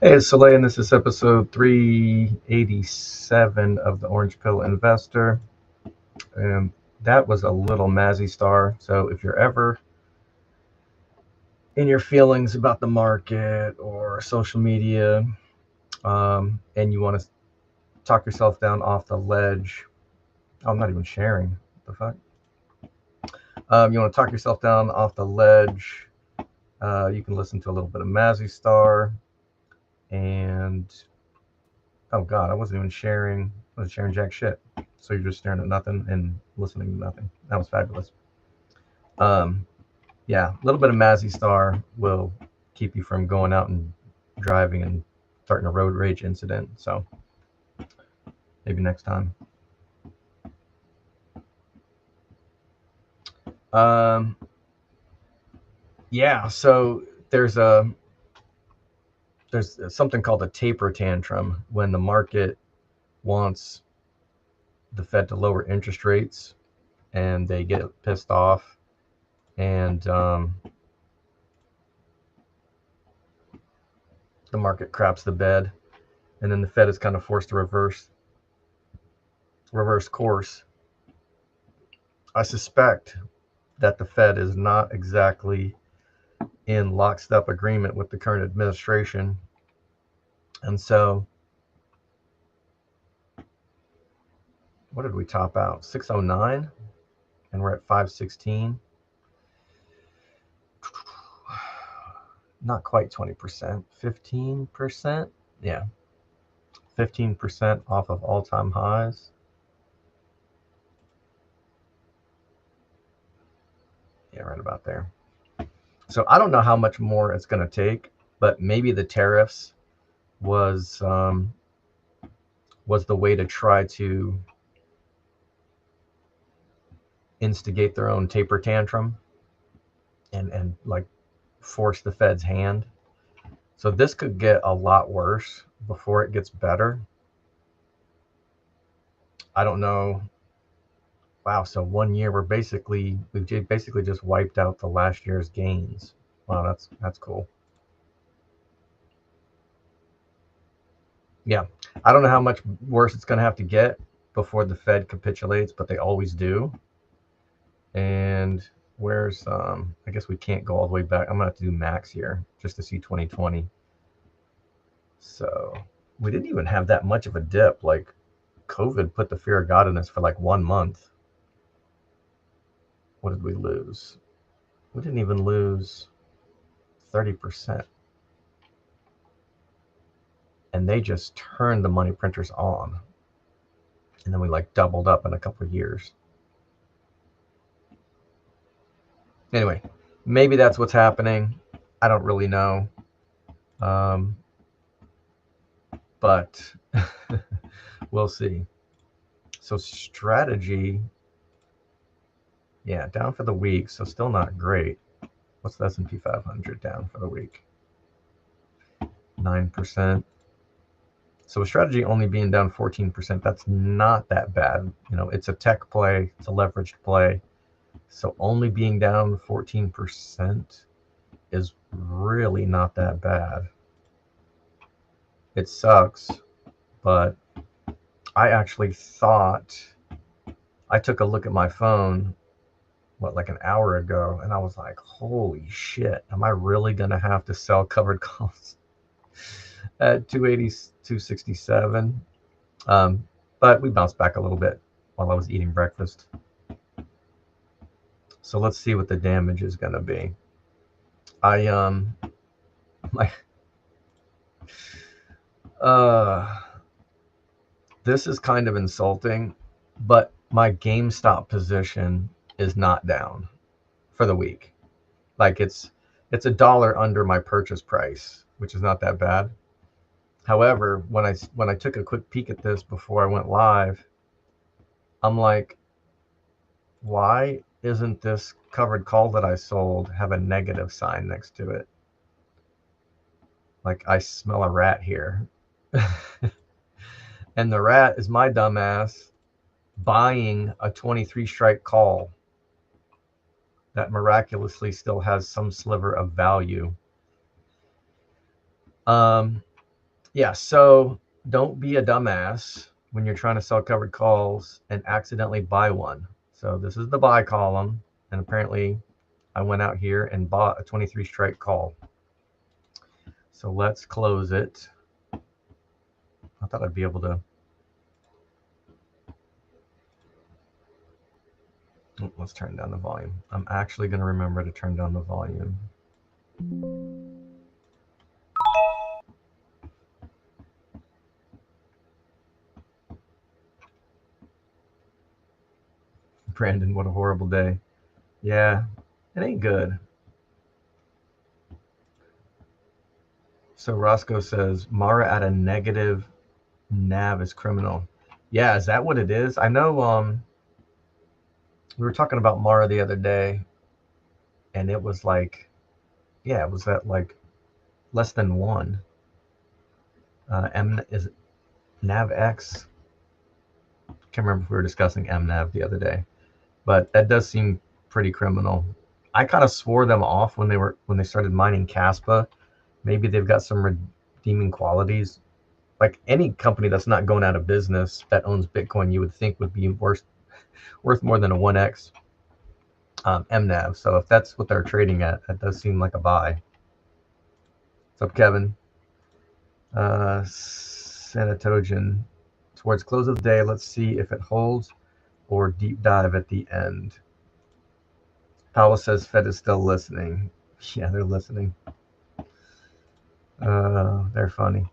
Hey, it's Soleil, and this is episode 387 of the Orange Pill Investor. And that was a little Mazzy Star. So if you're ever in your feelings about the market or social media, and you want to talk yourself down off the ledge, I'm not even sharing. What the fuck? You want to talk yourself down off the ledge, you can listen to a little bit of Mazzy Star. And oh god, I wasn't sharing jack shit. So you're just staring at nothing and listening to nothing. That was fabulous. Yeah, a little bit of Mazzy Star will keep you from going out and driving and starting a road rage incident. So maybe next time. Um, yeah, so there's something called a taper tantrum when the market wants the Fed to lower interest rates, and they get pissed off, and the market craps the bed, and then the Fed is kind of forced to reverse course. I suspect that the Fed is not exactly in lockstep agreement with the current administration, and so what did we top out? 609, and we're at 516. Not quite 20%, 15%. Yeah, 15% off of all-time highs. Yeah, right about there. So I don't know how much more it's going to take, but maybe the tariffs was the way to try to instigate their own taper tantrum and like force the Fed's hand. So this could get a lot worse before it gets better. I don't know. Wow, so 1 year we've basically just wiped out the last year's gains. Wow, that's cool. Yeah, I don't know how much worse it's going to have to get before the Fed capitulates, but they always do. And where's I guess we can't go all the way back. I'm gonna have to do max here just to see 2020. So we didn't even have that much of a dip. Like COVID put the fear of God in us for like 1 month. What did we lose? We didn't even lose 30%. And they just turned the money printers on. And then we like doubled up in a couple of years. Anyway, maybe that's what's happening. I don't really know. But we'll see. So strategy, yeah, down for the week, so still not great. What's the S&P 500 down for the week? 9%. So a strategy only being down 14%, that's not that bad. You know, it's a tech play, it's a leveraged play. So only being down 14% is really not that bad. It sucks, but I actually thought, I took a look at my phone, like an hour ago, and I was like, holy shit, am I really going to have to sell covered calls at 280, 267? But we bounced back a little bit while I was eating breakfast. So let's see what the damage is going to be. This is kind of insulting, but my GameStop position is not down for the week. Like it's $1 under my purchase price, which is not that bad. However, when I took a quick peek at this before I went live, I'm like, why isn't this covered call that I sold have a negative sign next to it? Like I smell a rat here. And the rat is my dumbass buying a 23 strike call that miraculously still has some sliver of value. Yeah, so don't be a dumbass when you're trying to sell covered calls and accidentally buy one. So this is the buy column, and apparently I went out here and bought a 23 strike call. So let's close it. I thought I'd be able to. Let's turn down the volume. I'm actually going to remember to turn down the volume. Brandon, what a horrible day. Yeah, it ain't good. So Roscoe says Mara at a negative nav is criminal. Yeah, is that what it is? I know we were talking about Mara the other day, and it was like, yeah, it was at like less than 1. M is nav X. Can't remember if we were discussing MNAV the other day, but that does seem pretty criminal. I kind of swore them off when they started mining Caspa. Maybe they've got some redeeming qualities. Like any company that's not going out of business that owns Bitcoin, you would think would be worth more than a 1x MNAV. So if that's what they're trading at, that does seem like a buy. What's up, Kevin? Sanatogen. Towards close of the day, let's see if it holds or deep dive at the end. Powell says Fed is still listening. Yeah, they're listening. They're funny.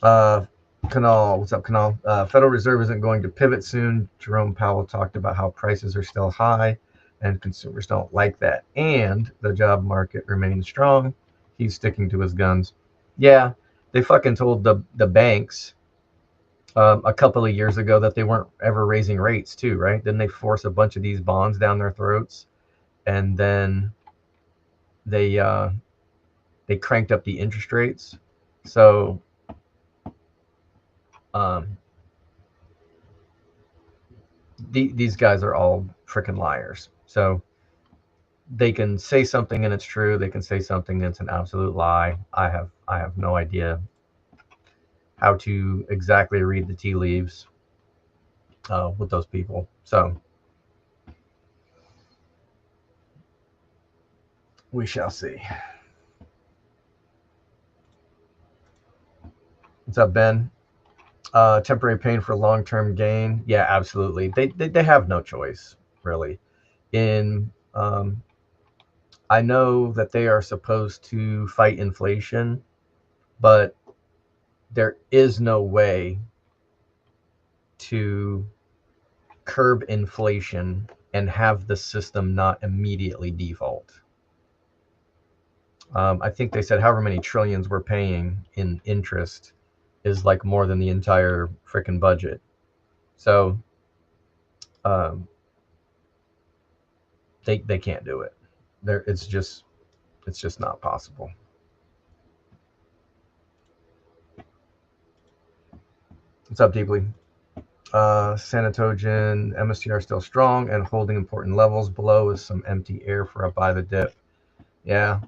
Canal, what's up, Canal? Federal Reserve isn't going to pivot soon. Jerome Powell talked about how prices are still high and consumers don't like that. And the job market remains strong. He's sticking to his guns. Yeah, they fucking told the banks a couple of years ago that they weren't ever raising rates too, right? Then they force a bunch of these bonds down their throats, and then they cranked up the interest rates. So these guys are all freaking liars. So they can say something and it's true. They can say something that's an absolute lie. I have no idea how to exactly read the tea leaves with those people. So we shall see. What's up, Ben? Temporary pain for long-term gain. Yeah, absolutely. They have no choice, really. I know that they are supposed to fight inflation, but there is no way to curb inflation and have the system not immediately default. I think they said however many trillions we're paying in interest is like more than the entire freaking budget. So they can't do it. It's just not possible. What's up, Deeply? Sanatogen, MSTR still strong and holding important levels. Below is some empty air for a buy the dip. Yeah,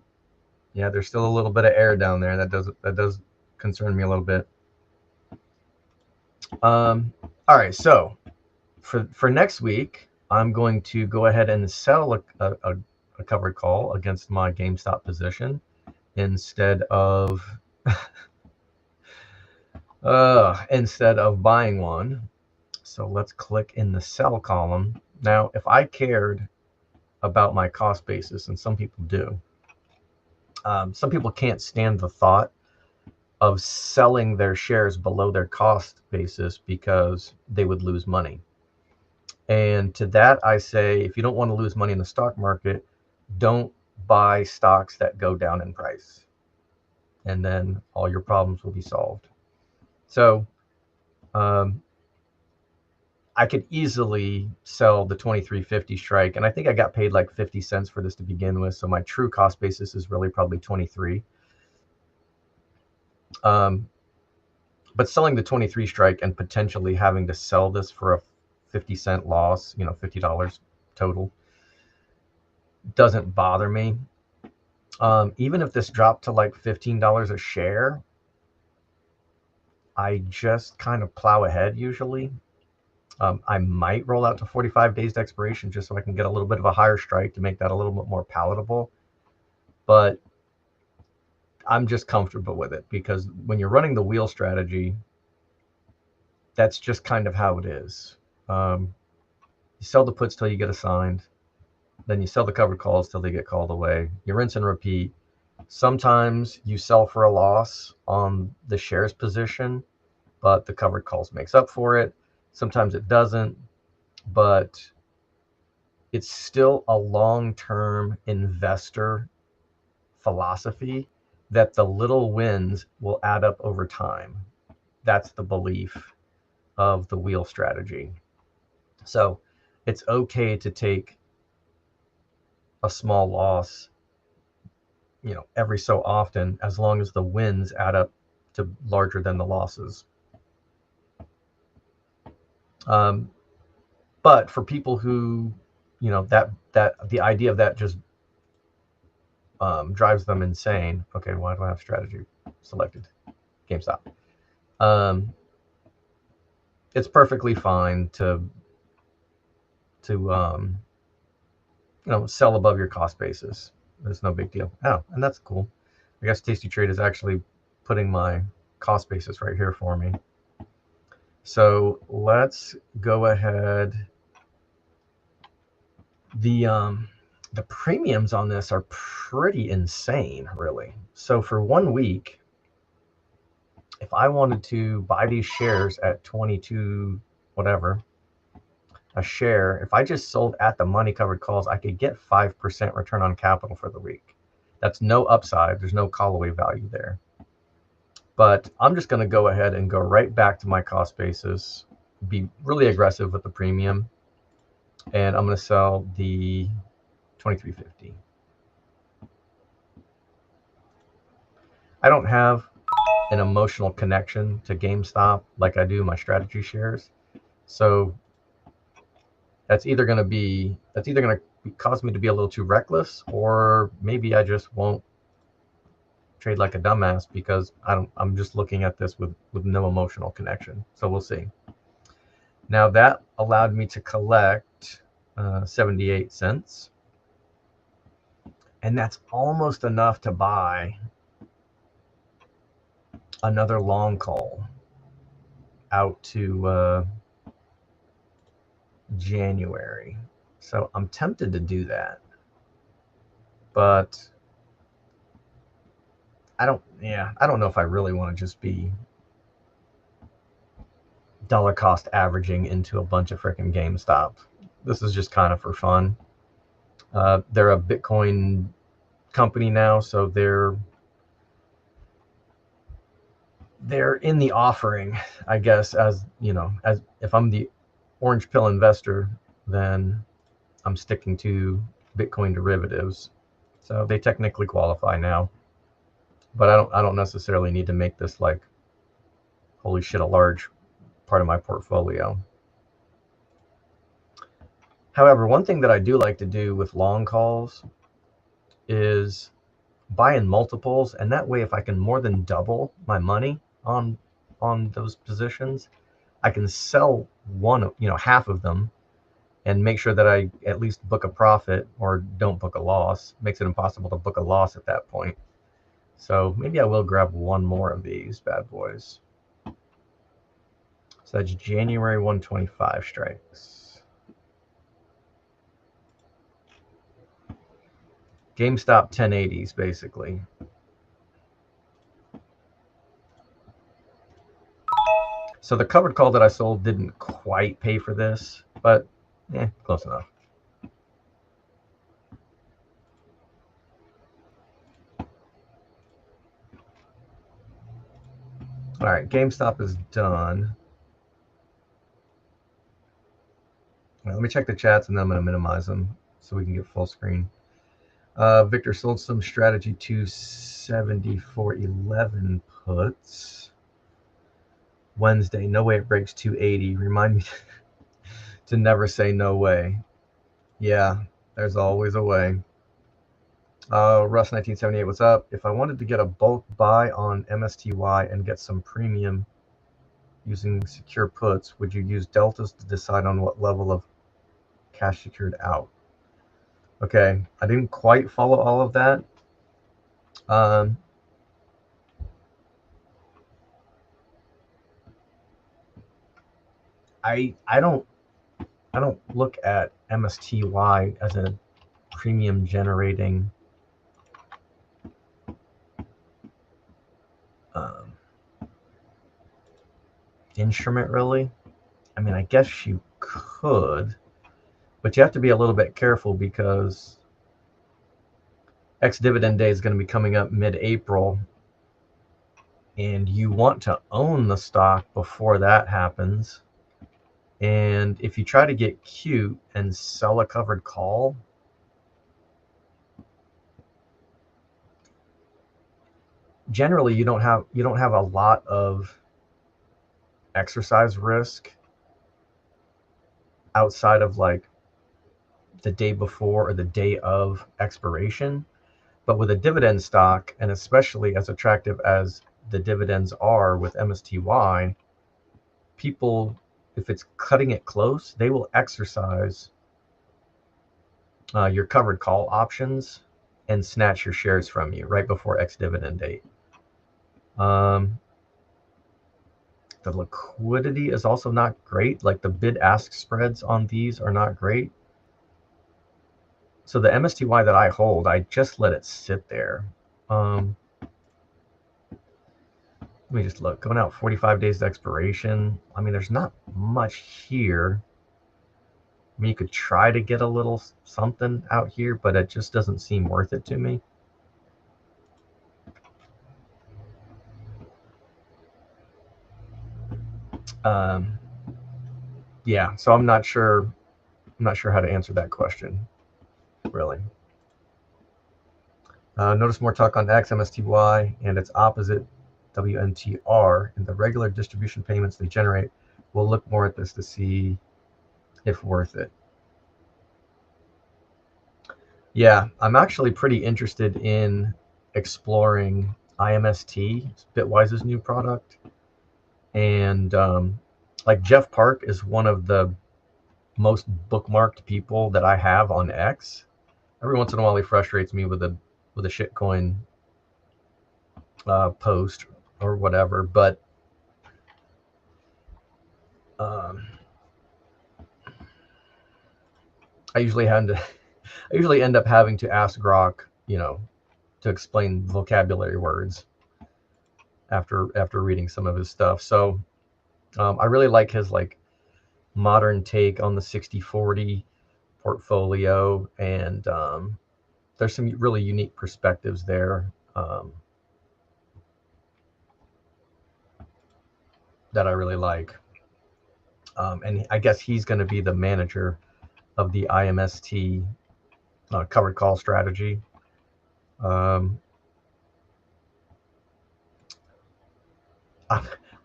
there's still a little bit of air down there. That does concern me a little bit. All right, so for next week, I'm going to go ahead and sell a covered call against my GameStop position instead of buying one. So let's click in the sell column. Now, if I cared about my cost basis, and some people do, some people can't stand the thought of selling their shares below their cost basis because they would lose money. And to that, I say, if you don't want to lose money in the stock market, don't buy stocks that go down in price. And then all your problems will be solved. So I could easily sell the 23.50 strike. And I think I got paid like 50 cents for this to begin with. So my true cost basis is really probably 23. But selling the 23 strike and potentially having to sell this for a 50-cent loss, $50 total, doesn't bother me. Even if this dropped to like $15 a share, I just kind of plow ahead usually. I might roll out to 45 days to expiration just so I can get a little bit of a higher strike to make that a little bit more palatable. But I'm just comfortable with it because when you're running the wheel strategy, that's just kind of how it is. You sell the puts till you get assigned. Then you sell the covered calls till they get called away. You rinse and repeat. Sometimes you sell for a loss on the shares position, but the covered calls makes up for it. Sometimes it doesn't, but it's still a long-term investor philosophy that the little wins will add up over time. That's the belief of the wheel strategy. So it's okay to take a small loss, every so often, as long as the wins add up to larger than the losses. But for people who, that the idea of that just drives them insane. Okay, why do I have strategy selected? GameStop. It's perfectly fine to sell above your cost basis. There's no big deal. Oh, and that's cool. I guess Tasty Trade is actually putting my cost basis right here for me. So let's go ahead. The premiums on this are pretty insane, really. So for 1 week, if I wanted to buy these shares at 22 whatever a share, if I just sold at the money covered calls, I could get 5% return on capital for the week. That's no upside. There's no call away value there. But I'm just going to go ahead and go right back to my cost basis, be really aggressive with the premium, and I'm going to sell the 23.50. I don't have an emotional connection to GameStop like I do my strategy shares. So that's either going to cause me to be a little too reckless, or maybe I just won't trade like a dumbass because I'm just looking at this with no emotional connection. So we'll see. Now that allowed me to collect 78 cents. And that's almost enough to buy another long call out to January. So I'm tempted to do that. But I don't know if I really want to just be dollar cost averaging into a bunch of freaking GameStop. This is just kind of for fun. They're a Bitcoin company now, so they're in the offering, I guess, as if I'm the orange pill investor, then I'm sticking to Bitcoin derivatives. So they technically qualify now. But I don't necessarily need to make this like, holy shit, a large part of my portfolio. However, one thing that I do like to do with long calls is buy in multiples, and that way if I can more than double my money on those positions, I can sell half of them and make sure that I at least book a profit or don't book a loss. Makes it impossible to book a loss at that point. So maybe I will grab one more of these bad boys. So that's January 125 strikes. GameStop 1080s, basically. So the covered call that I sold didn't quite pay for this, but close enough. All right, GameStop is done. Right, let me check the chats, and then I'm going to minimize them so we can get full screen. Victor sold some strategy 274.11 puts. Wednesday, no way it breaks 280. Remind me to never say no way. Yeah, there's always a way. Russ 1978, what's up? If I wanted to get a bulk buy on MSTY and get some premium using secure puts, would you use deltas to decide on what level of cash secured out? Okay, I didn't quite follow all of that. I don't look at MSTY as a premium generating instrument, really. I mean, I guess you could, but you have to be a little bit careful because ex-dividend day is going to be coming up mid-April, and you want to own the stock before that happens. And if you try to get cute and sell a covered call, generally you don't have a lot of exercise risk outside of like the day before or the day of expiration. But with a dividend stock, and especially as attractive as the dividends are with MSTY, people, if it's cutting it close, they will exercise your covered call options and snatch your shares from you right before ex-dividend date. The liquidity is also not great. Like the bid-ask spreads on these are not great. So the MSTY that I hold, I just let it sit there. Let me just look. Going out 45 days to expiration. I mean, there's not much here. I mean, you could try to get a little something out here, but it just doesn't seem worth it to me. Yeah, so I'm not sure how to answer that question, really. Notice more talk on XMSTY and its opposite WNTR, and the regular distribution payments they generate. We'll look more at this to see if worth it. Yeah, I'm actually pretty interested in exploring IMST, Bitwise's new product. And like Jeff Park is one of the most bookmarked people that I have on X. Every once in a while he frustrates me with a shitcoin post or whatever, but I usually end up having to ask Grok, to explain vocabulary words after reading some of his stuff. So I really like his like modern take on the 60/40 portfolio, and there's some really unique perspectives there that I really like. And I guess he's going to be the manager of the IMST covered call strategy.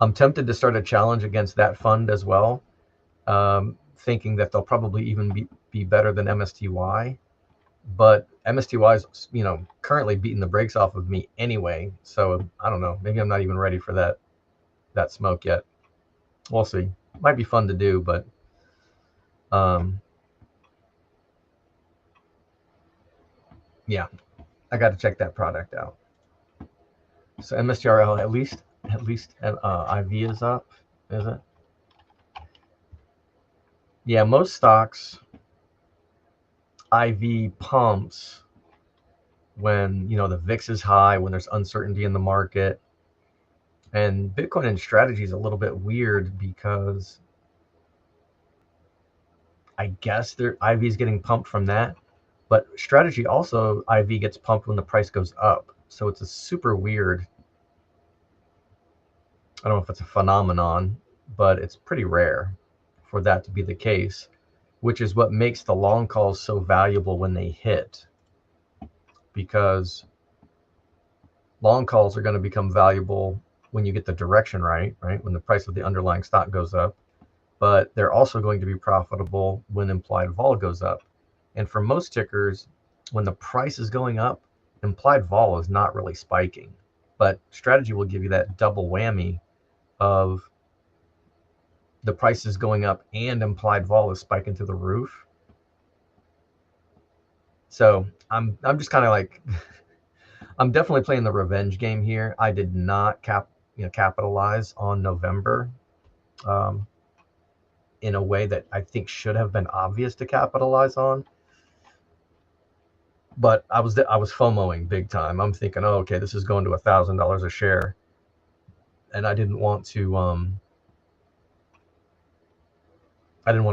I'm tempted to start a challenge against that fund as well, thinking that they'll probably even be better than MSTY. But MSTY is, currently beating the brakes off of me anyway. So I don't know. Maybe I'm not even ready for that smoke yet. We'll see. Might be fun to do, but yeah, I got to check that product out. So MSTRL, at least IV is up, is it? Yeah, most stocks IV pumps when the VIX is high, when there's uncertainty in the market. And Bitcoin and strategy is a little bit weird because I guess their IV is getting pumped from that, but strategy also IV gets pumped when the price goes up. So it's a super weird, I don't know if it's a phenomenon, but it's pretty rare for that to be the case, which is what makes the long calls so valuable when they hit, because long calls are going to become valuable when you get the direction right, when the price of the underlying stock goes up, but they're also going to be profitable when implied vol goes up. And for most tickers, when the price is going up, implied vol is not really spiking, but strategy will give you that double whammy of the price is going up and implied vol is spiking through the roof. So I'm just kind of like, I'm definitely playing the revenge game here. I did not capitalize on November in a way that I think should have been obvious to capitalize on. But I was FOMOing big time. I'm thinking, oh, okay, this is going to $1,000 a share, and I didn't want to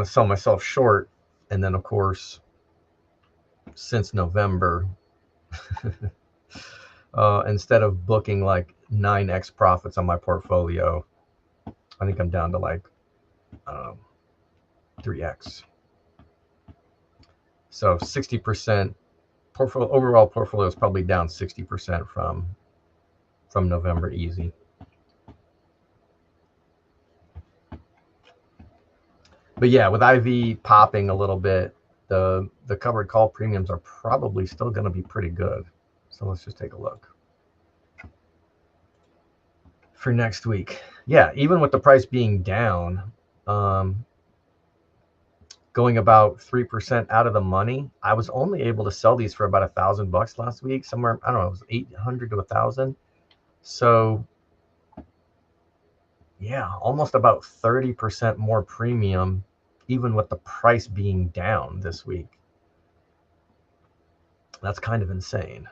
sell myself short. And then, of course, since November, instead of booking like 9x profits on my portfolio, I think I'm down to like 3x. So 60% overall portfolio is probably down 60% from November easy. But yeah, with IV popping a little bit, the covered call premiums are probably still going to be pretty good. So let's just take a look for next week. Yeah, even with the price being down, going about 3% out of the money, I was only able to sell these for about $1,000 last week. Somewhere, I don't know, it was 800 to 1,000. So yeah, almost about 30% more premium, even with the price being down this week. That's kind of insane.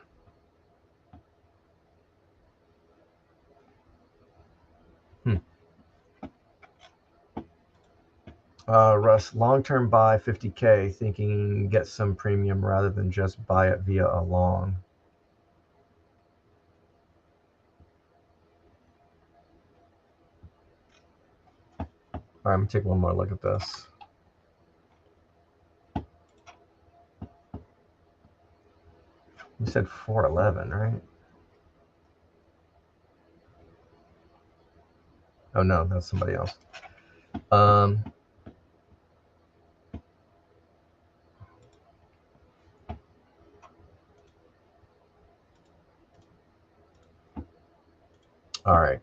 Russ, long-term buy 50K, thinking get some premium rather than just buy it via a long. All right, I'm gonna take one more look at this. You said 411, right? Oh no, that's somebody else. All right.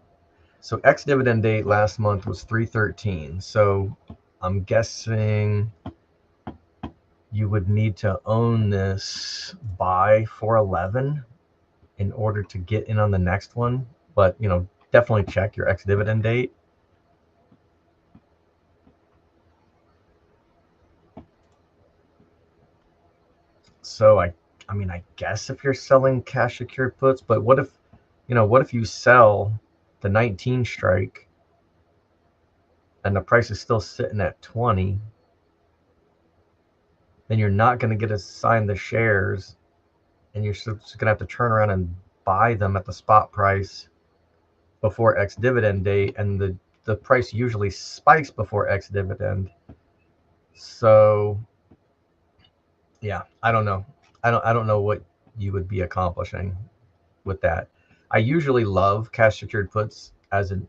So ex-dividend date last month was 3/13. So I'm guessing you would need to own this by 4/11 in order to get in on the next one. But, definitely check your ex-dividend date. So I mean, I guess if you're selling cash secured puts, but what if you sell the 19 strike and the price is still sitting at 20, then you're not going to get assigned the shares, and you're just going to have to turn around and buy them at the spot price before ex-dividend date, and the price usually spikes before ex-dividend. So yeah, I don't know. I don't know what you would be accomplishing with that. I usually love cash secured puts as an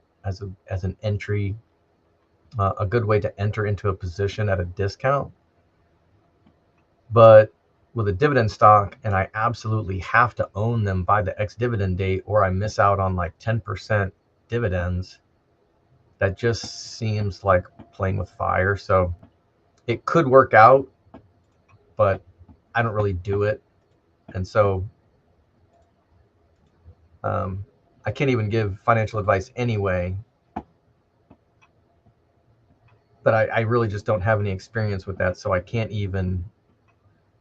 entry, a good way to enter into a position at a discount. But with a dividend stock, and I absolutely have to own them by the ex-dividend date, or I miss out on like 10% dividends, that just seems like playing with fire. So it could work out, but I don't really do it. And so I can't even give financial advice anyway. But I really just don't have any experience with that, so I can't even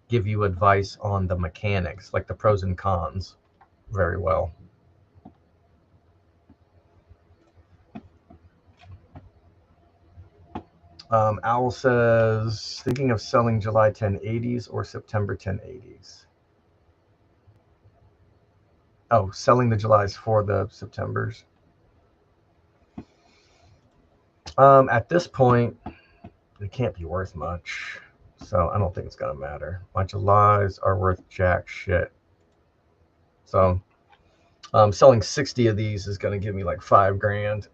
give you advice on the mechanics, like the pros and cons, very well. Owl says, thinking of selling July 1080s or September 1080s. Oh, selling the Julys for the Septembers. At this point, it can't be worth much, so I don't think it's gonna matter. My Julys are worth jack shit. So selling 60 of these is gonna give me like $5,000.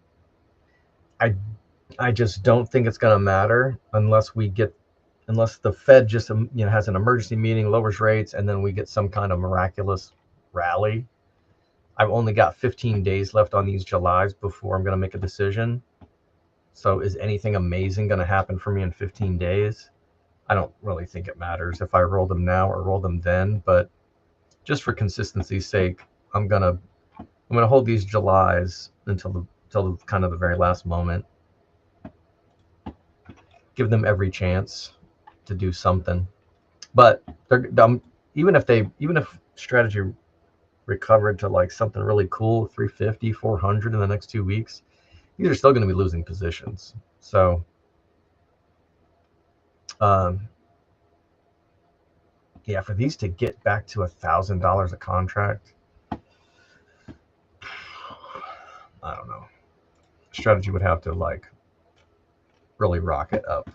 I just don't think it's gonna matter unless the Fed just has an emergency meeting, lowers rates, and then we get some kind of miraculous rally. I've only got 15 days left on these Julys before I'm going to make a decision. So is anything amazing going to happen for me in 15 days? I don't really think it matters if I roll them now or roll them then, but just for consistency's sake, I'm gonna hold these Julys until kind of the very last moment. Give them every chance to do something. But even if strategy recovered to like something really cool, 350, 400 in the next 2 weeks, these are still going to be losing positions. So yeah, for these to get back to $1,000 a contract, I don't know. Strategy would have to like really rocket up.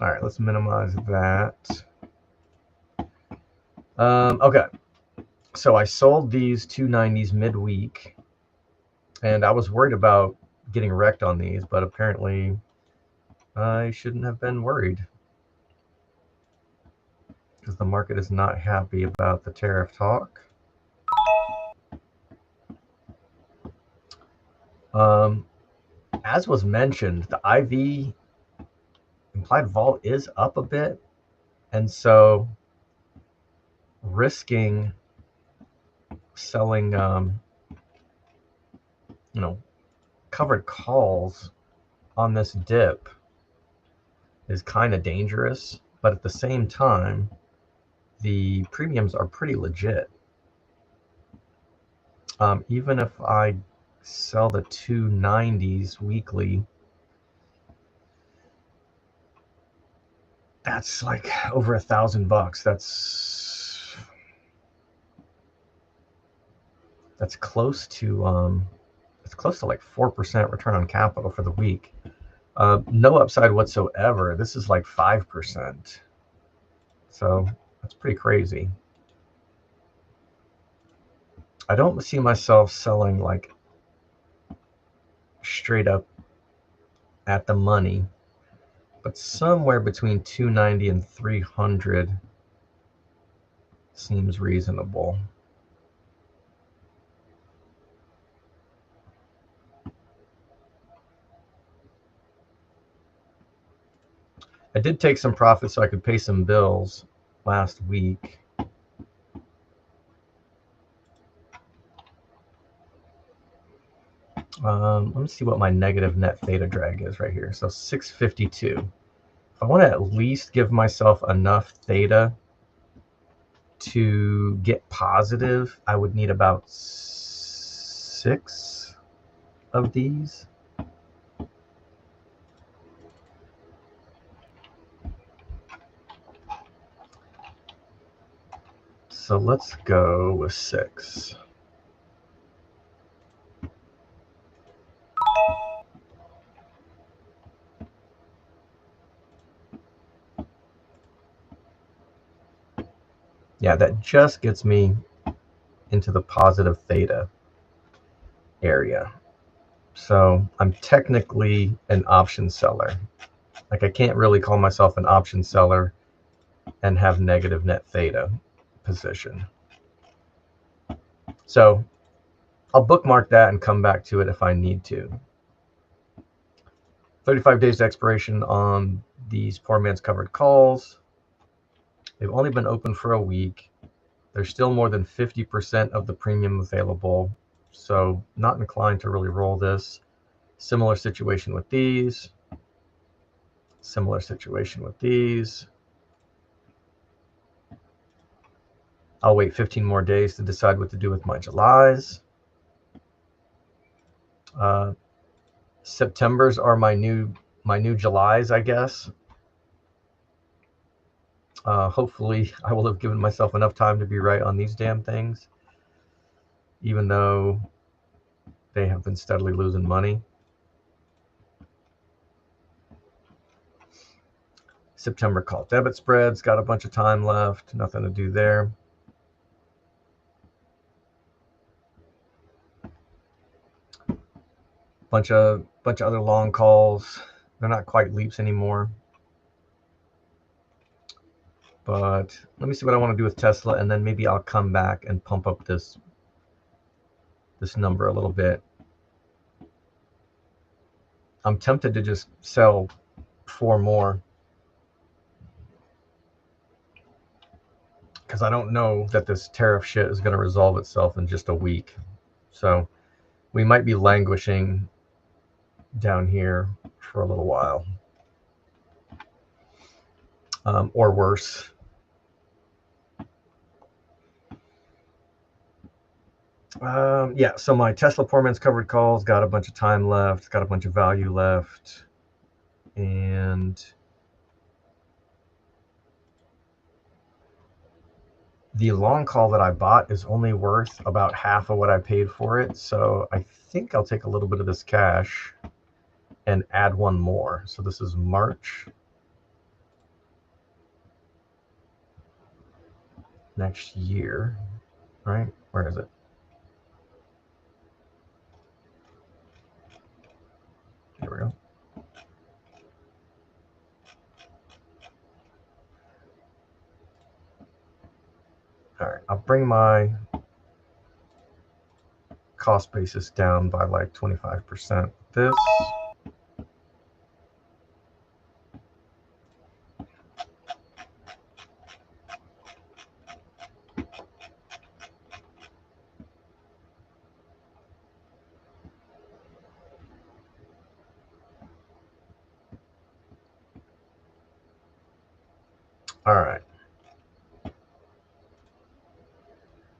All right, let's minimize that. Okay, so I sold these 290s midweek, and I was worried about getting wrecked on these, but apparently I shouldn't have been worried because the market is not happy about the tariff talk. As was mentioned, the IV implied vol is up a bit, and so risking selling covered calls on this dip is kind of dangerous, but at the same time the premiums are pretty legit. Even if I sell the 290s weekly, that's like over $1,000. That's close to like 4% return on capital for the week. No upside whatsoever. This is like 5%. So that's pretty crazy. I don't see myself selling like straight up at the money, but somewhere between 290 and 300 seems reasonable. I did take some profits so I could pay some bills last week. Let me see what my negative net theta drag is right here. So 652. If I want to at least give myself enough theta to get positive, I would need about 6 of these. So let's go with 6. Yeah, that just gets me into the positive theta area. So I'm technically an option seller. Like I can't really call myself an option seller and have negative net theta position. So I'll bookmark that and come back to it if I need to. 35 days to expiration on these poor man's covered calls. They've only been open for a week. There's still more than 50% of the premium available, so not inclined to really roll this. Similar situation with these. Similar situation with these. I'll wait 15 more days to decide what to do with my Julys. Septembers are my new Julys, I guess. Hopefully, I will have given myself enough time to be right on these damn things, even though they have been steadily losing money. September call debit spreads, got a bunch of time left, nothing to do there. Bunch of other long calls. They're not quite leaps anymore. But let me see what I want to do with Tesla, and then maybe I'll come back and pump up this number a little bit. I'm tempted to just sell 4 more, because I don't know that this tariff shit is going to resolve itself in just a week. So we might be languishing down here for a little while, or worse. Yeah, so my Tesla poor man's covered calls got a bunch of time left, got a bunch of value left, and the long call that I bought is only worth about half of what I paid for it. So I think I'll take a little bit of this cash and add one more. So this is March next year, right? Where is it? Here we go. All right, I'll bring my cost basis down by like 25%. This. All right.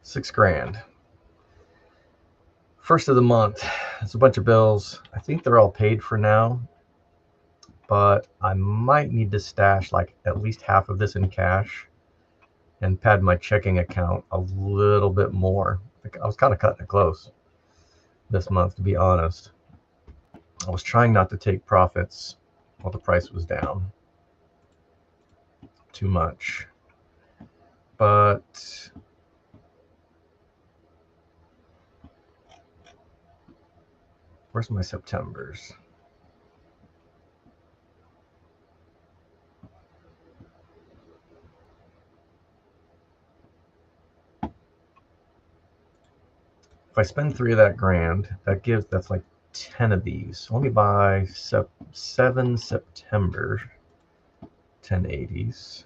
$6,000. First of the month. It's a bunch of bills. I think they're all paid for now, but I might need to stash like at least half of this in cash and pad my checking account a little bit more. I was kind of cutting it close this month, to be honest. I was trying not to take profits while the price was down too much. But where's my Septembers? If I spend 3 of that grand, that's like 10 of these. So let me buy 7 September 1080s.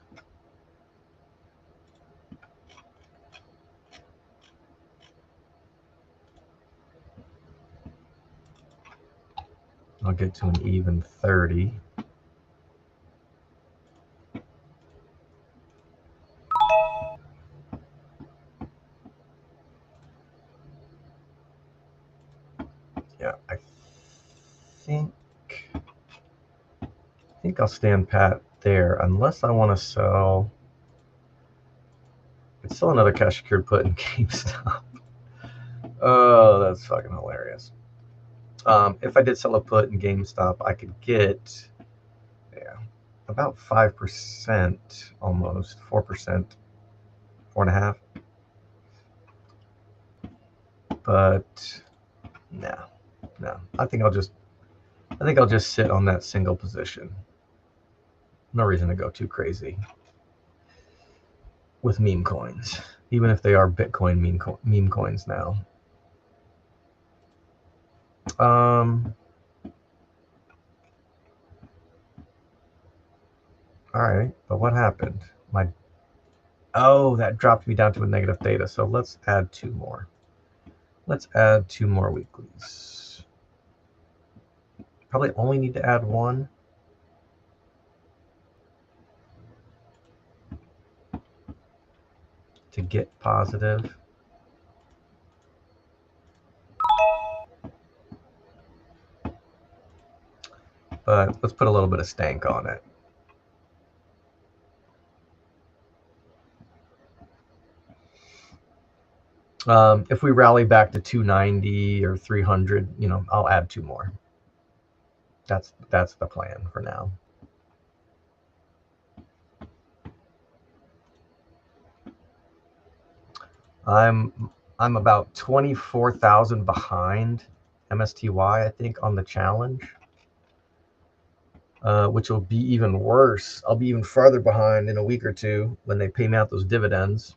I'll get to an even 30. Yeah, I think I'll stand pat there, unless I want to sell. It's still another cash secured put in GameStop. Oh, that's fucking hilarious. If I did sell a put in GameStop, I could get, yeah, about 5%, almost 4%, 4.5%. But no. I think I'll just sit on that single position. No reason to go too crazy with meme coins, even if they are Bitcoin meme coins now. All right, but what happened? That dropped me down to a negative theta. So let's add 2 more. Let's add 2 more weeklies. Probably only need to add 1. To get positive. But let's put a little bit of stank on it. If we rally back to 290 or 300, I'll add 2 more. That's the plan for now. I'm about 24,000 behind MSTY, I think, on the challenge. which will be even worse. I'll be even farther behind in a week or two when they pay me out those dividends.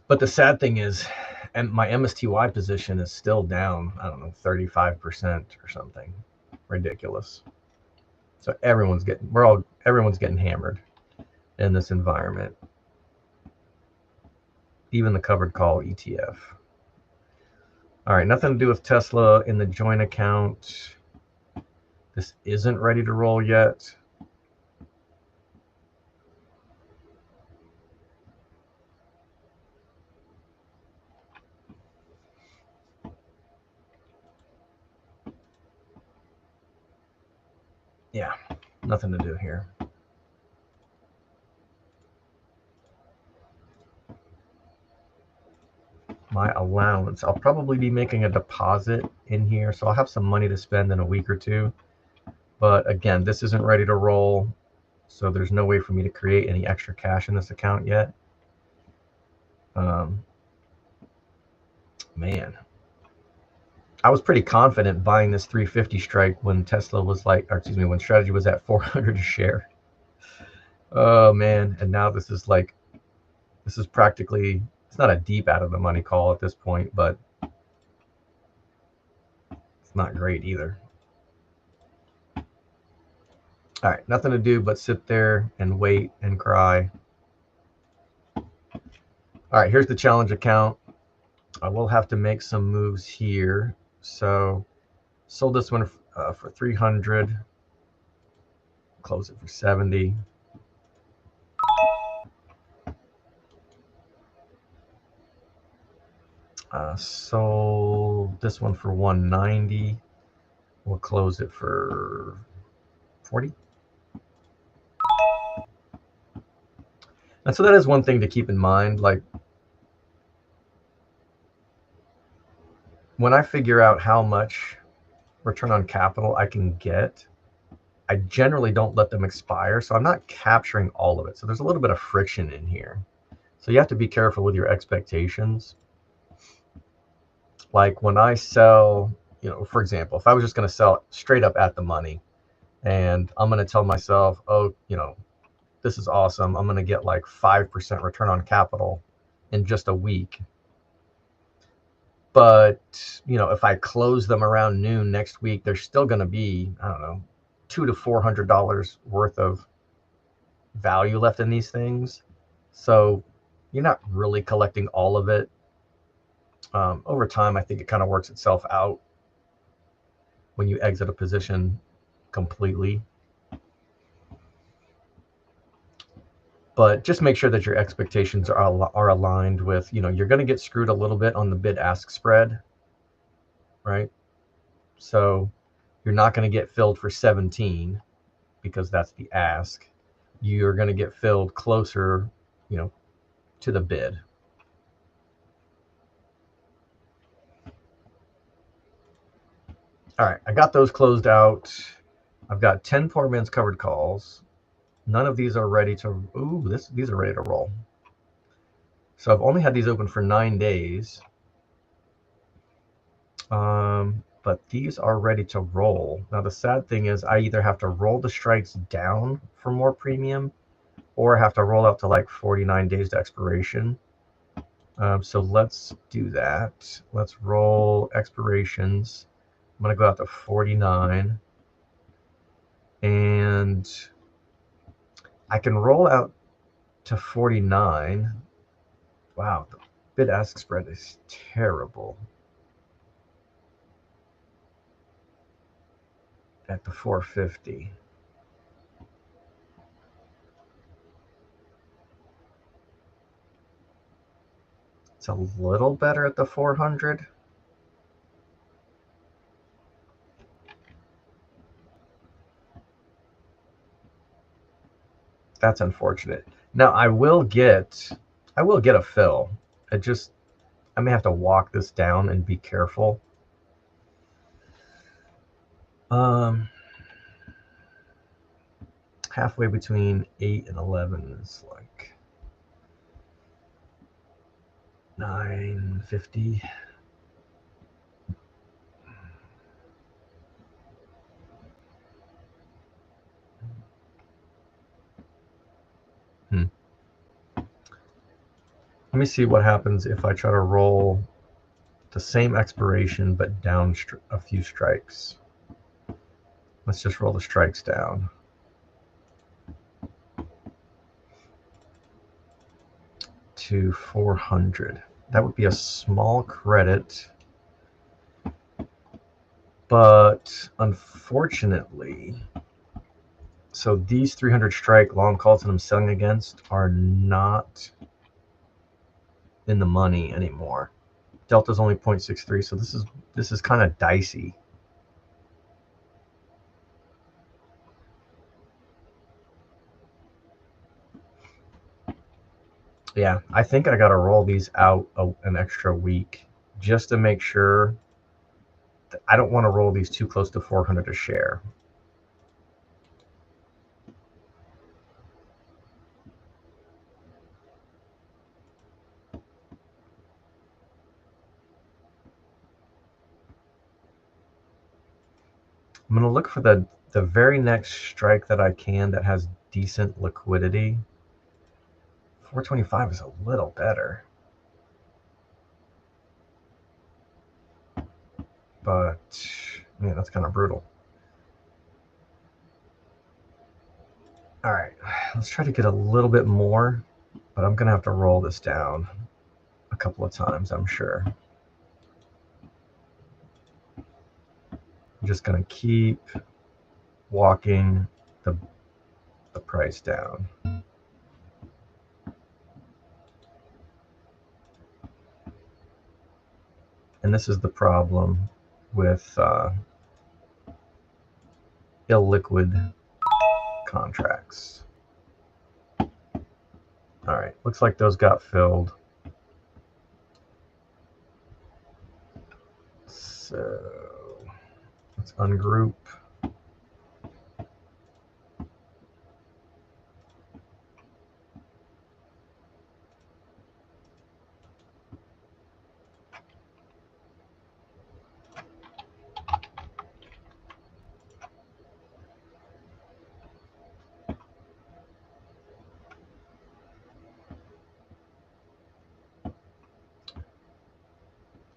But the sad thing is, and my MSTY position is still down, I don't know, 35% or something. Ridiculous. So everyone's getting hammered in this environment. Even the covered call ETF. All right, nothing to do with Tesla in the joint account. This isn't ready to roll yet. Yeah, nothing to do here. My allowance. I'll probably be making a deposit in here, so I'll have some money to spend in a week or two. But again, this isn't ready to roll, so there's no way for me to create any extra cash in this account yet. Man, I was pretty confident buying this 350 strike when Tesla was like, or excuse me, when strategy was at 400 a share. Oh man, and now this is practically, it's not a deep out of the money call at this point, but it's not great either. All right, nothing to do but sit there and wait and cry. All right, here's the challenge account. I will have to make some moves here. So sold this one for 300, close it for 70. Sold this one for 190. We'll close it for 40. And so that is one thing to keep in mind. Like, when I figure out how much return on capital I can get, I generally don't let them expire. So I'm not capturing all of it. So there's a little bit of friction in here. So you have to be careful with your expectations. Like when I sell, for example, if I was just going to sell straight up at the money and I'm going to tell myself, oh, this is awesome, I'm going to get like 5% return on capital in just a week. But, if I close them around noon next week, there's still going to be, I don't know, $200 to $400 worth of value left in these things. So you're not really collecting all of it. Over time, I think it kind of works itself out when you exit a position completely. But just make sure that your expectations are aligned with, you're going to get screwed a little bit on the bid-ask spread, right? So you're not going to get filled for 17 because that's the ask. You're going to get filled closer, to the bid. All right, I got those closed out. I've got 10 poor man's covered calls. None of these are ready to, these are ready to roll. So I've only had these open for 9 days. But these are ready to roll. Now the sad thing is I either have to roll the strikes down for more premium or have to roll out to like 49 days to expiration. So let's do that. Let's roll expirations. I'm going to go out to 49. And I can roll out to 49. Wow, the bid-ask spread is terrible at the 450. It's a little better at the 400. That's unfortunate. Now I will get a fill. I may have to walk this down and be careful. Halfway between 8 and 11 is like 950. Let me see what happens if I try to roll the same expiration but down a few strikes. Let's just roll the strikes down. To 400. That would be a small credit, but unfortunately, so these 300 strike long calls that I'm selling against are not in the money anymore. Delta's only 0.63, so this is kind of dicey. Yeah, I think I got to roll these out an extra week just to make sure that I don't want to roll these too close to 400 a share. I'm going to look for the very next strike that I can that has decent liquidity. 425 is a little better. But, man, that's kind of brutal. All right, let's try to get a little bit more, but I'm going to have to roll this down a couple of times, I'm sure. I'm just going to keep walking the price down. And this is the problem with illiquid contracts. All right, looks like those got filled. So let's ungroup.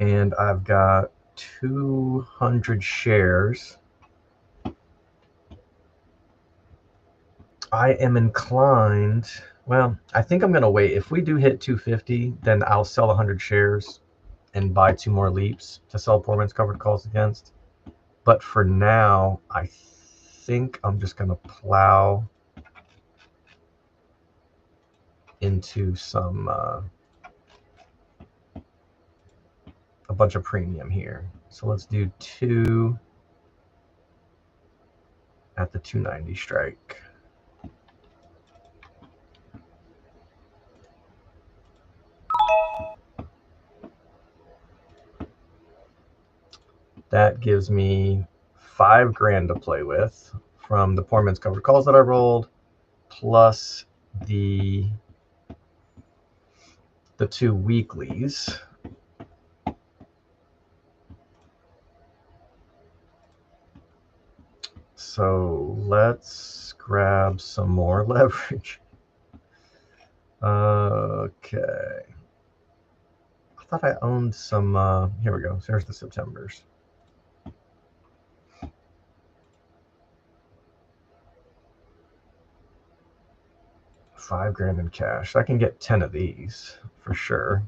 And I've got 200 shares. I am inclined, well, I think I'm going to wait. If we do hit 250, then I'll sell 100 shares and buy 2 more leaps to sell poor man's covered calls against. But for now, I think I'm just going to plow into some a bunch of premium here. So let's do 2 at the 290 strike. That gives me $5,000 to play with from the poor man's covered calls that I rolled, plus the 2 weeklies. So let's grab some more leverage. Okay. I thought I owned some, here we go. So here's the Septembers. $5,000 in cash. I can get 10 of these for sure,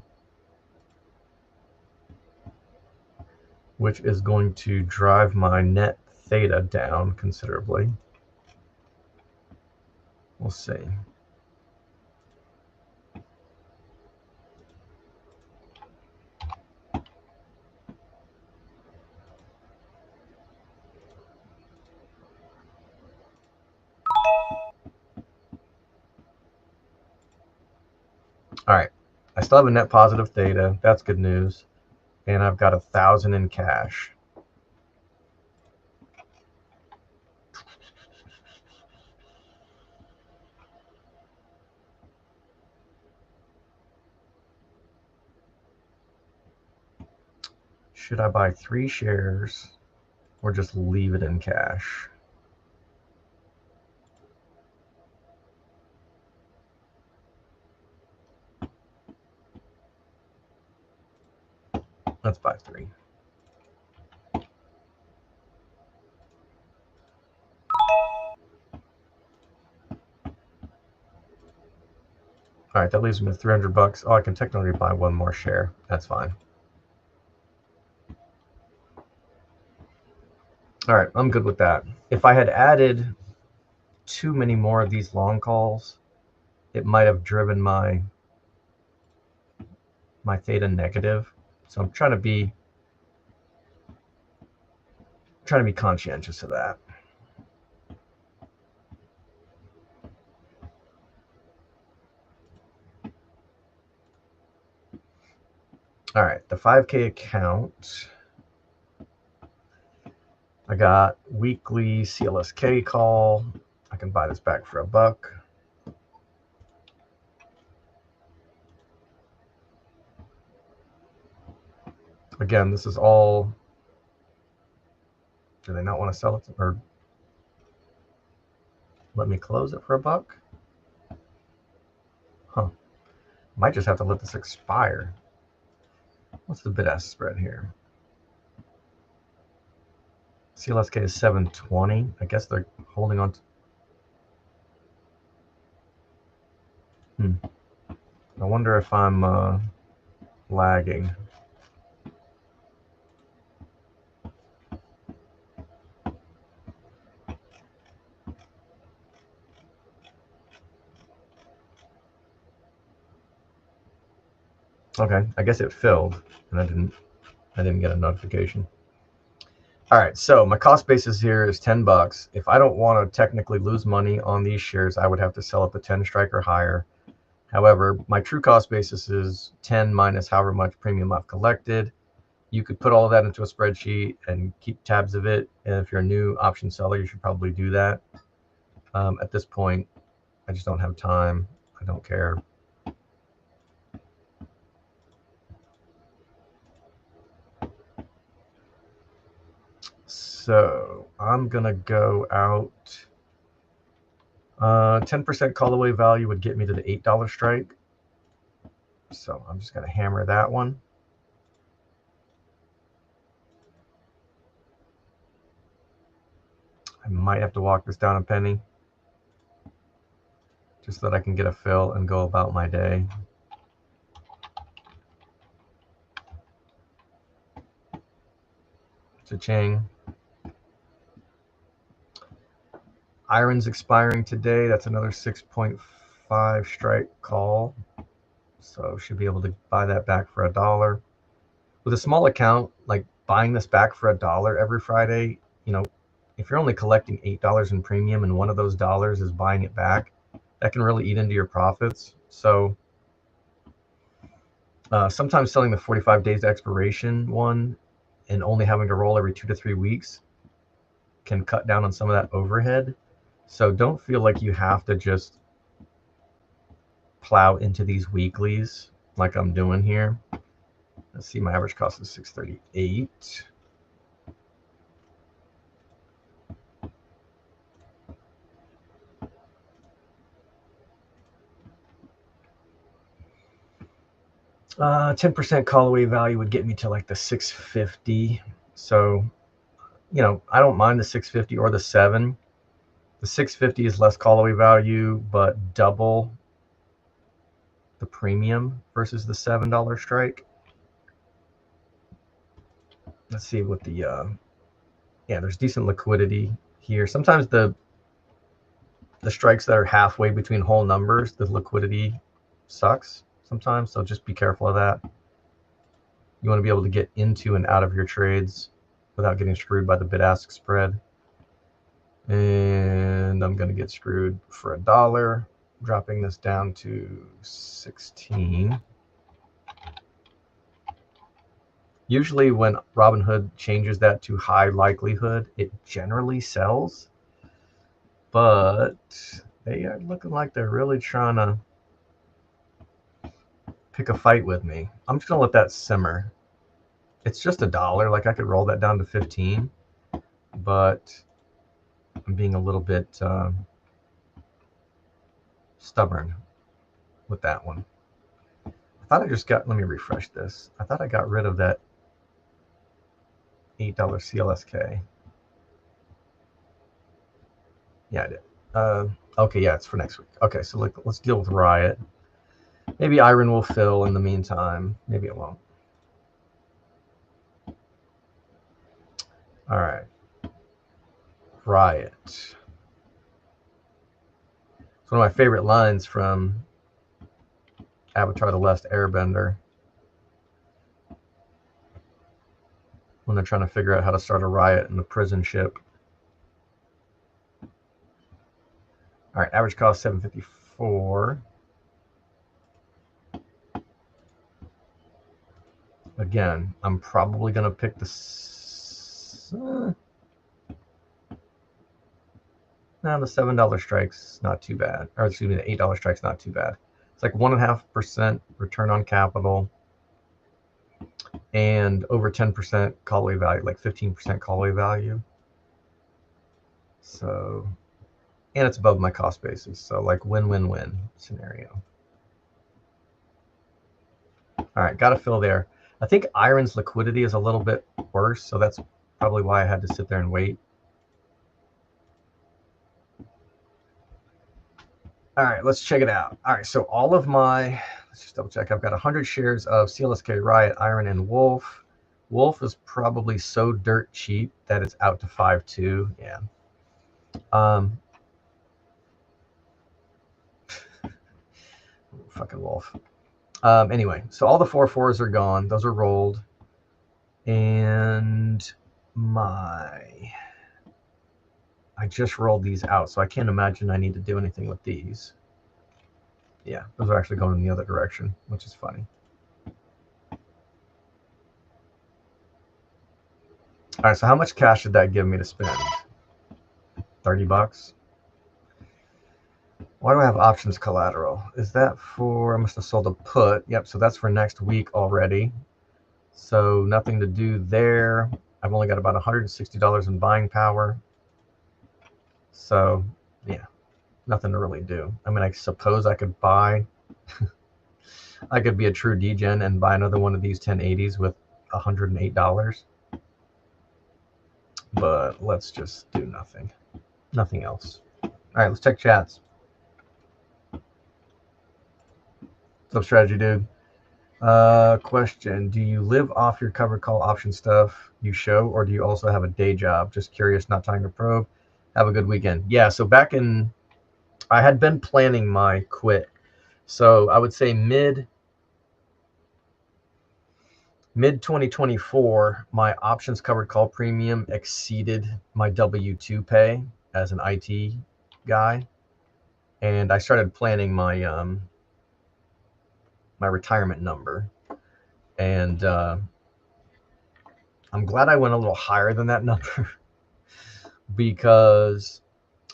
which is going to drive my net theta down considerably. We'll see. All right, I still have a net positive theta. That's good news. And I've got 1,000 in cash. Should I buy 3 shares or just leave it in cash? Let's buy 3. All right, that leaves me with 300 bucks. Oh, I can technically buy 1 more share. That's fine. All right, I'm good with that. If I had added too many more of these long calls, it might have driven my theta negative. So I'm trying to be conscientious of that. All right, the 5K account. I got weekly CLSK call. I can buy this back for $1. Again, this is all. Do they not want to sell it or let me close it for $1? Huh. Might just have to let this expire. What's the bid-ask spread here? CLSK is 720. I guess they're holding on to. I wonder if I'm lagging. Okay, I guess it filled, and I didn't get a notification. All right, so my cost basis here is $10. If I don't want to technically lose money on these shares, I would have to sell at the 10 strike or higher. However, my true cost basis is 10 minus however much premium I've collected. You could put all of that into a spreadsheet and keep tabs of it. And if you're a new option seller, you should probably do that. At this point, I just don't have time. I don't care. So I'm going to go out. 10% call away value would get me to the $8 strike. So I'm just going to hammer that one. I might have to walk this down a penny just so that I can get a fill and go about my day. Cha-ching. Iron's expiring today. That's another 6.5 strike call. So should be able to buy that back for $1. With a small account, like buying this back for $1 every Friday, if you're only collecting $8 in premium and one of those dollars is buying it back, that can really eat into your profits. So sometimes selling the 45 days expiration one and only having to roll every 2 to 3 weeks can cut down on some of that overhead. So don't feel like you have to just plow into these weeklies like I'm doing here. Let's see, my average cost is $638. Uh, 10% call away value would get me to like the 650. So, I don't mind the 650 or the 7. The 650 is less call away value, but double the premium versus the $7 strike. Let's see what the there's decent liquidity here. Sometimes the strikes that are halfway between whole numbers, the liquidity sucks sometimes, so just be careful of that. You want to be able to get into and out of your trades without getting screwed by the bid-ask spread. And I'm going to get screwed for $1, dropping this down to 16. Usually when Robinhood changes that to high likelihood, it generally sells. But they are looking like they're really trying to pick a fight with me. I'm just going to let that simmer. It's just $1. Like I could roll that down to 15. But I'm being a little bit stubborn with that one. I thought I just got, let me refresh this. I thought I got rid of that $8 CLSK. Yeah, I did. Okay, yeah, it's for next week. Okay, so let's deal with Riot. Maybe Iron will fill in the meantime. Maybe it won't. All right. Riot. It's one of my favorite lines from Avatar: The Last Airbender, when they're trying to figure out how to start a riot in the prison ship. All right, average cost 754. Again, I'm probably going to pick the... no, the $7 strike's not too bad. Or excuse me, the $8 strike's not too bad. It's like 1.5% return on capital and over 10% call away value, like 15% call away value. So, and it's above my cost basis. So like win-win-win scenario. All right, got to fill there. I think Iron's liquidity is a little bit worse, so that's probably why I had to sit there and wait. All right, let's check it out. All right, so all of my, let's just double check. I've got 100 shares of CLSK, Riot, Iron, and Wolf. Wolf is probably so dirt cheap that it's out to 5.2. Yeah. Fucking Wolf. Anyway, so all the 4/4s are gone. Those are rolled. And I just rolled these out, so I can't imagine I need to do anything with these. Yeah, those are actually going in the other direction, which is funny. All right, so how much cash did that give me to spend? $30. Why do I have options collateral? Is that for, I must have sold a put. Yep, so that's for next week already. So nothing to do there. I've only got about $160 in buying power. So yeah, nothing to really do. I mean, I suppose I could buy, I could be a true degen and buy another one of these 1080s with $108. But let's just do nothing. Nothing else. All right, let's check chats. What's up, strategy dude? Question: do you live off your covered call option stuff you show, or do you also have a day job? Just curious, not time to probe. Have a good weekend. Yeah, so back in, I had been planning my quit. So I would say mid 2024, my options covered call premium exceeded my W-2 pay as an IT guy, and I started planning my my retirement number. And I'm glad I went a little higher than that number because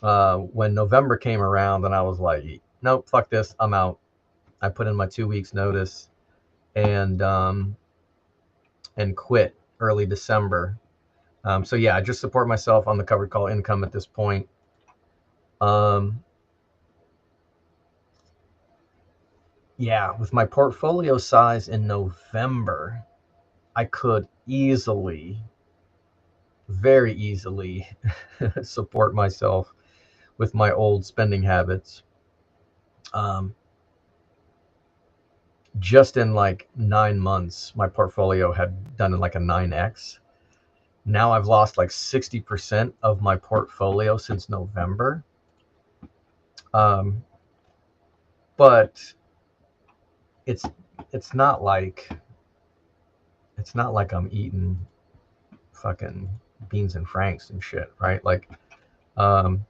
when November came around, and I was like, nope, fuck this, I'm out. I put in my 2 weeks notice and quit early December. So yeah, I just support myself on the covered call income at this point. Yeah, with my portfolio size in November, I could easily, very easily support myself with my old spending habits. Just in like 9 months, my portfolio had done like a 9x. Now I've lost like 60% of my portfolio since November. But it's not like I'm eating fucking beans and franks and shit, right? Like, you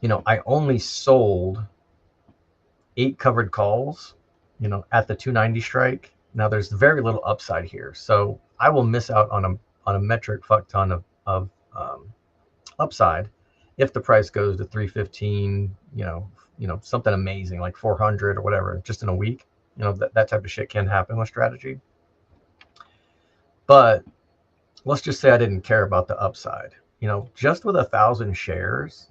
know, I only sold 8 covered calls, you know, at the 290 strike. Now there's very little upside here, so I will miss out on a metric fuck ton of upside if the price goes to 315, you know, something amazing like 400 or whatever, just in a week. You know, that type of shit can happen with strategy. But let's just say I didn't care about the upside. You know, just with 1,000 shares,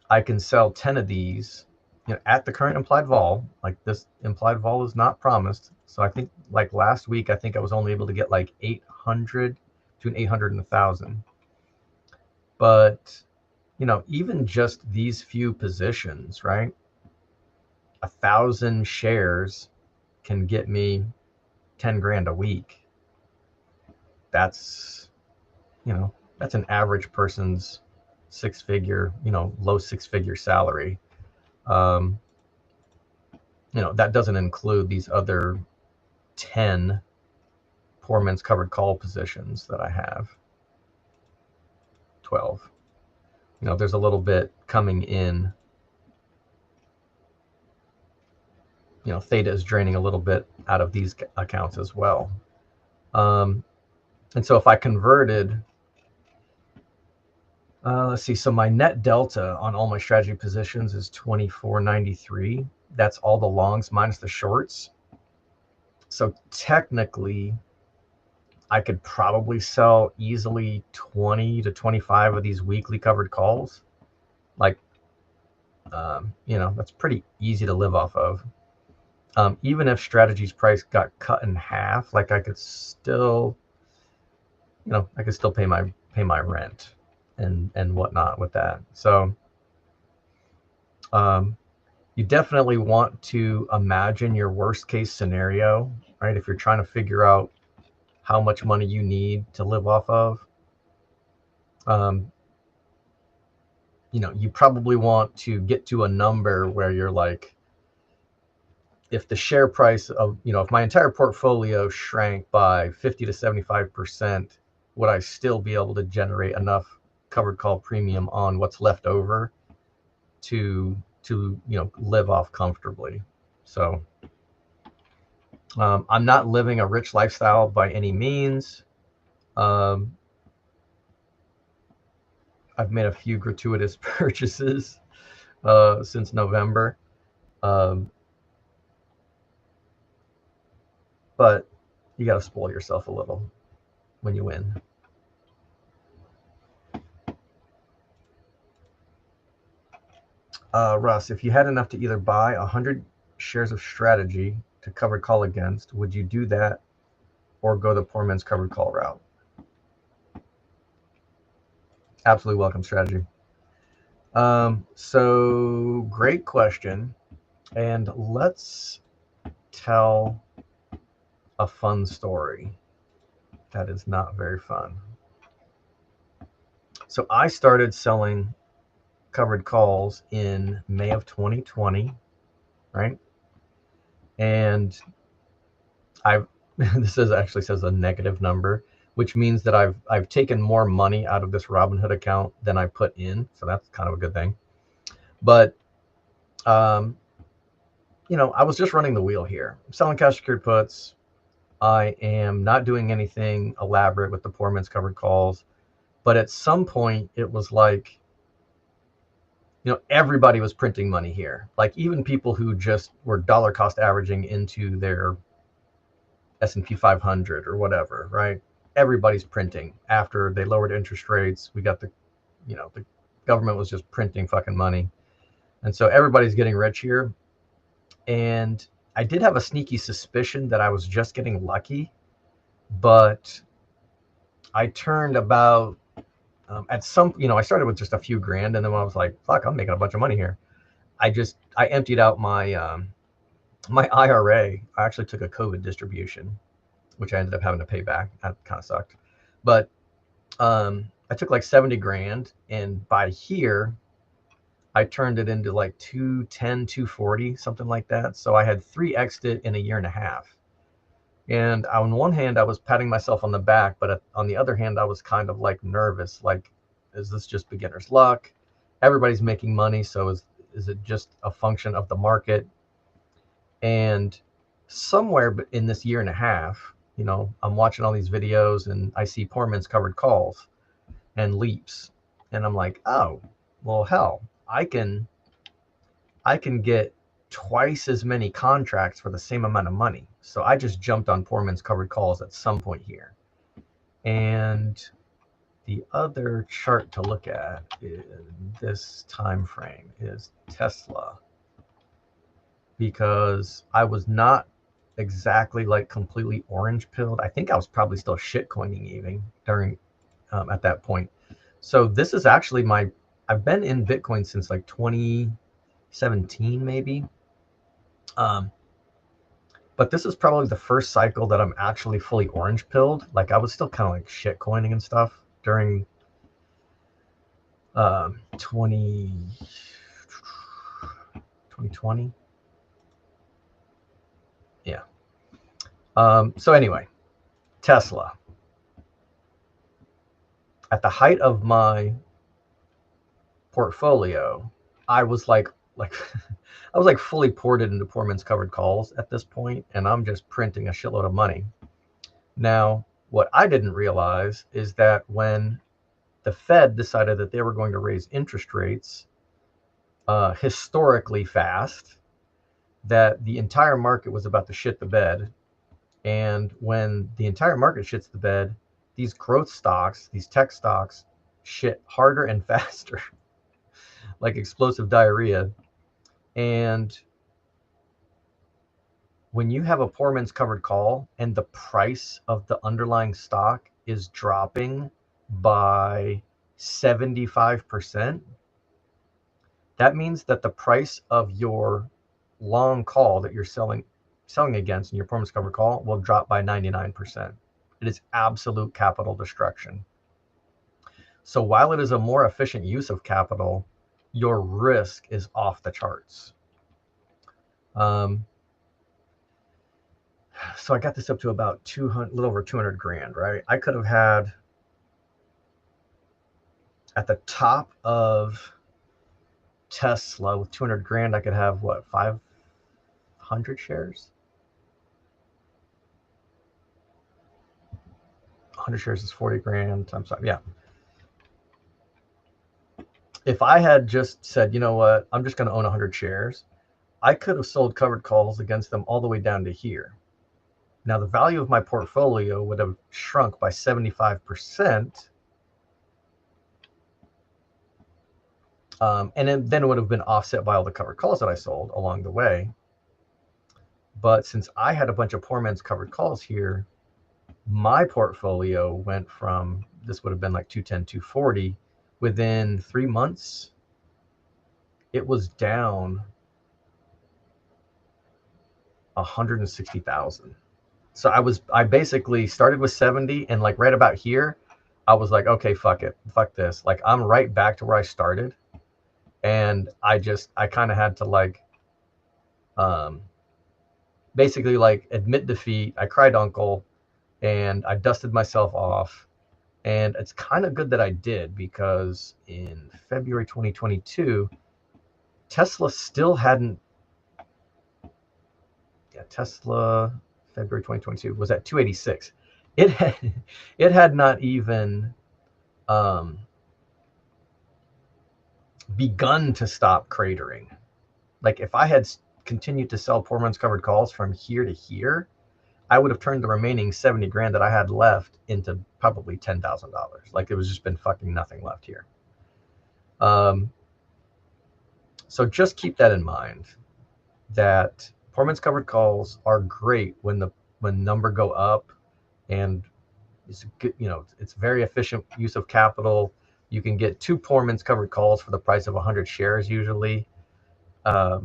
I can sell 10 of these at the current implied vol, like this implied vol is not promised. So I think like last week, I think I was only able to get like 800, between 800 and 1,000. But, even just these few positions, right? 1,000 shares can get me 10 grand a week. That's, that's an average person's low six figure salary. Um, that doesn't include these other 10 poor man's covered call positions that I have. 12. There's a little bit coming in. Theta is draining a little bit out of these accounts as well. And so if I converted, let's see, so my net delta on all my strategy positions is 24.93. That's all the longs minus the shorts. So technically, I could probably sell easily 20 to 25 of these weekly covered calls. Like, that's pretty easy to live off of. Even if strategy's price got cut in half, like I could still pay my rent and whatnot with that. So you definitely want to imagine your worst case scenario, right? If you're trying to figure out how much money you need to live off of, you probably want to get to a number where you're like, if the share price of, if my entire portfolio shrank by 50 to 75%, would I still be able to generate enough covered call premium on what's left over to live off comfortably? So I'm not living a rich lifestyle by any means. I've made a few gratuitous purchases since November. But you got to spoil yourself a little when you win. Russ, if you had enough to either buy 100 shares of strategy to covered call against, would you do that or go the poor man's covered call route? Absolutely welcome strategy. So great question. And let's tell a fun story that is not very fun. So I started selling covered calls in May of 2020, right? And this actually says a negative number, which means that I've taken more money out of this Robinhood account than I put in. So that's kind of a good thing. But I was just running the wheel here. I'm selling cash secured puts. I am not doing anything elaborate with the poor man's covered calls. But at some point, it was like, everybody was printing money here. Like even people who just were dollar cost averaging into their S&P 500 or whatever, right? Everybody's printing. After they lowered interest rates, we got the government was just printing fucking money. And so everybody's getting rich here. And I did have a sneaky suspicion that I was just getting lucky, but I turned about at some, I started with just a few grand, and then I was like, fuck, I'm making a bunch of money here. I emptied out my my IRA. I actually took a COVID distribution, which I ended up having to pay back. That kind of sucked. But I took like 70 grand, and by here, I turned it into like 210, 240, something like that. So I had 3x'd it in a year and a half. And on one hand, I was patting myself on the back, but on the other hand, I was kind of like nervous. Like, is this just beginner's luck? Everybody's making money, so is it just a function of the market? And somewhere in this year and a half, I'm watching all these videos and I see poor man's covered calls and leaps, and I'm like, oh, well, hell, I can get twice as many contracts for the same amount of money. So I just jumped on poor man's covered calls at some point here. And the other chart to look at in this time frame is Tesla. because I was not exactly like completely orange pilled. I think I was probably still shitcoining even during at that point. So this is actually I've been in Bitcoin since like 2017 maybe. But this is probably the first cycle that I'm actually fully orange pilled. Like I was still kind of like shit coining and stuff during 2020. Yeah. So anyway, Tesla. At the height of my portfolio, I was like I was like fully ported into poor man's covered calls at this point, and I'm just printing a shitload of money. Now, what I didn't realize is that when the Fed decided that they were going to raise interest rates historically fast, that the entire market was about to shit the bed. And when the entire market shits the bed, these growth stocks, these tech stocks, shit harder and faster, like explosive diarrhea. And when you have a poor man's covered call and the price of the underlying stock is dropping by 75%, that means that the price of your long call that you're selling against in your performance cover call will drop by 99%. It is absolute capital destruction. So while it is a more efficient use of capital, your risk is off the charts. So I got this up to about 200, a little over 200 grand, right? I could have had at the top of Tesla with 200 grand, I could have what, 500 shares? 100 shares is 40 grand times 5. Yeah. If I had just said, you know what, I'm just going to own 100 shares, I could have sold covered calls against them all the way down to here. Now, the value of my portfolio would have shrunk by 75%. And then it would have been offset by all the covered calls that I sold along the way. But since I had a bunch of poor man's covered calls here, my portfolio went from, this would have been like 210, 240. Within 3 months, it was down 160,000. So I basically started with 70, and like right about here, I was like, okay, fuck it. Fuck this. Like I'm right back to where I started. And I kind of had to like, basically like admit defeat. I cried uncle and I dusted myself off. And it's kind of good that I did, because in February 2022, Tesla still hadn't, Tesla February 2022 was at 286. It had not even begun to stop cratering. Like if I had continued to sell poor man's covered calls from here to here, I would have turned the remaining 70 grand that I had left into probably $10,000. Like it was just been fucking nothing left here. So just keep that in mind, that poor man's covered calls are great when number go up, and it's good, it's very efficient use of capital. You can get 2 poor man's covered calls for the price of 100 shares usually. But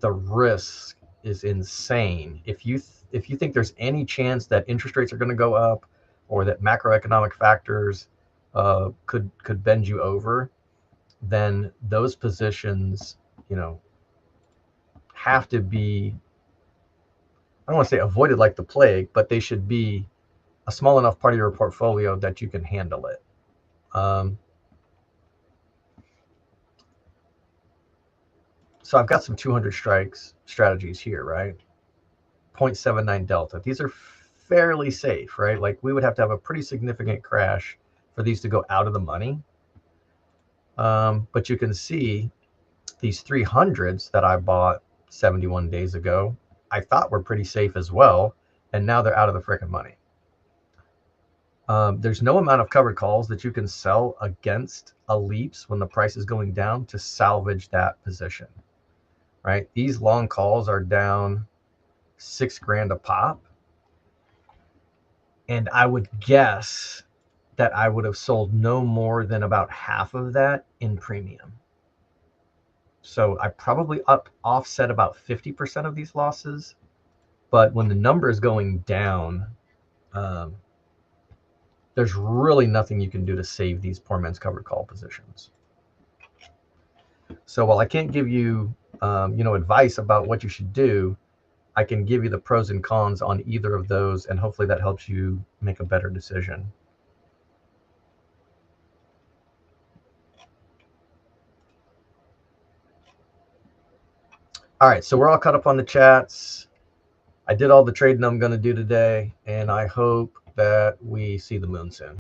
the risk is insane. If you think there's any chance that interest rates are going to go up, or that macroeconomic factors could bend you over, then those positions, have to be, I don't want to say avoided like the plague, but they should be a small enough part of your portfolio that you can handle it. So I've got some 200 strikes strategies here, right? 0.79 delta. These are fairly safe, right? Like we would have to have a pretty significant crash for these to go out of the money. But you can see these 300s that I bought 71 days ago, I thought were pretty safe as well. And now they're out of the freaking money. There's no amount of covered calls that you can sell against a leaps when the price is going down to salvage that position, right? These long calls are down $6 grand a pop. And I would guess that I would have sold no more than about half of that in premium. So I probably offset about 50% of these losses. But when the number is going down, there's really nothing you can do to save these poor man's covered call positions. So while I can't give you, advice about what you should do, I can give you the pros and cons on either of those, and hopefully that helps you make a better decision. All right, so we're all caught up on the chats. I did all the trading I'm going to do today, and I hope that we see the moon soon.